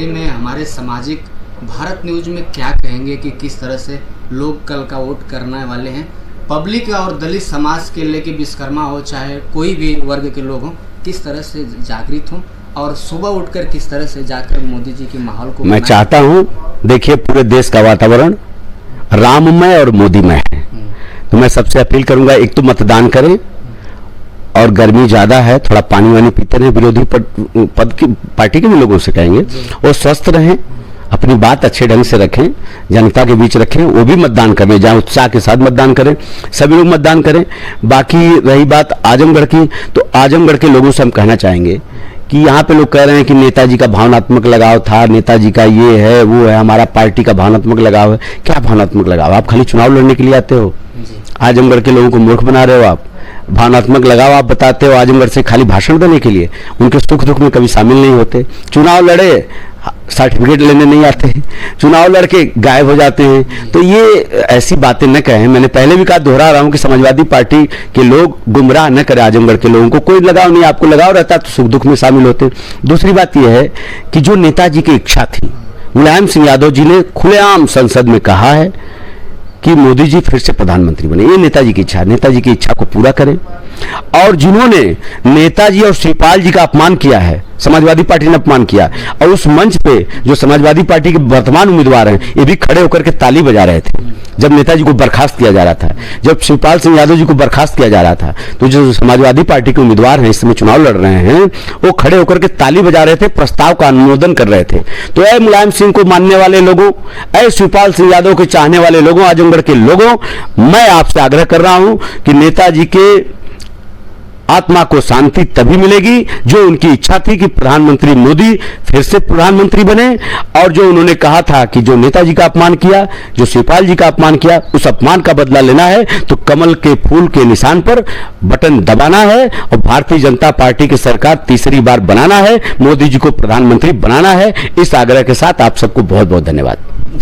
आखिरी में हमारे सामाजिक भारत न्यूज में क्या कहेंगे कि किस तरह से लोग कल का वोट करने वाले हैं? पब्लिक और दलित समाज के लेके विश्वकर्मा हो चाहे कोई भी वर्ग के लोग हों, किस तरह से जागृत हों और सुबह उठकर किस तरह से जाकर मोदी जी के माहौल को मैं चाहता हूं, देखिए पूरे देश का वातावरण राममय और मोदीमय है, तो मैं सबसे अपील करूंगा, एक तो मतदान करें और गर्मी ज्यादा है, थोड़ा पानी वानी पीते रहें, विरोधी पद की पार्टी के भी लोगों से कहेंगे वो स्वस्थ रहें, अपनी बात अच्छे ढंग से रखें, जनता के बीच रखें, वो भी मतदान करें, जहां उत्साह के साथ मतदान करें, सभी लोग मतदान करें। बाकी रही बात आजमगढ़ की, तो आजमगढ़ के लोगों से हम कहना चाहेंगे कि यहाँ पे लोग कह रहे हैं कि नेताजी का भावनात्मक लगाव था, नेताजी का ये है वो है, हमारा पार्टी का भावनात्मक लगाव है। क्या भावनात्मक लगाव? आप खाली चुनाव लड़ने के लिए आते हो? आजमगढ़ के लोगों को मूर्ख बना रहे हो आप। भावनात्मक लगाव आप बताते हो आजमगढ़ से खाली भाषण देने के लिए, उनके सुख दुख में कभी शामिल नहीं होते। चुनाव लड़े, सर्टिफिकेट लेने नहीं आते, चुनाव लड़के गायब हो जाते हैं। तो ये ऐसी बातें न कहें। मैंने पहले भी कहा, दोहरा रहा हूं कि समाजवादी पार्टी के लोग गुमराह न करें आजमगढ़ के लोगों को। कोई लगाव नहीं, आपको लगाव रहता तो सुख दुख में शामिल होते। दूसरी बात यह है कि जो नेताजी की इच्छा थी, मुलायम सिंह यादव जी ने खुलेआम संसद में कहा है कि मोदी जी फिर से प्रधानमंत्री बने। ये नेताजी की इच्छा है, नेताजी की इच्छा को पूरा करें। और जिन्होंने नेताजी और शिवपाल जी का अपमान किया है, समाजवादी पार्टी ने अपमान किया, और उस मंच पे जो समाजवादी पार्टी के वर्तमान उम्मीदवार हैं, ये भी खड़े होकर के ताली बजा रहे थे जब नेताजी को बर्खास्त किया जा रहा था, जब शिवपाल सिंह यादव जी को बर्खास्त किया जा रहा था। तो जो समाजवादी पार्टी के उम्मीदवार हैं, इस समय चुनाव लड़ रहे हैं, वो खड़े होकर के ताली बजा रहे थे, प्रस्ताव का अनुमोदन कर रहे थे। तो ऐ मुलायम सिंह को मानने वाले लोगों, ऐ शिवपाल सिंह यादव के चाहने वाले लोगों, आजमगढ़ के लोगों, मैं आपसे आग्रह कर रहा हूं कि नेताजी के आत्मा को शांति तभी मिलेगी जो उनकी इच्छा थी कि प्रधानमंत्री मोदी फिर से प्रधानमंत्री बने। और जो उन्होंने कहा था कि जो नेताजी का अपमान किया, जो शिवपाल जी का अपमान किया, उस अपमान का बदला लेना है तो कमल के फूल के निशान पर बटन दबाना है और भारतीय जनता पार्टी की सरकार तीसरी बार बनाना है, मोदी जी को प्रधानमंत्री बनाना है। इस आग्रह के साथ आप सबको बहुत बहुत धन्यवाद।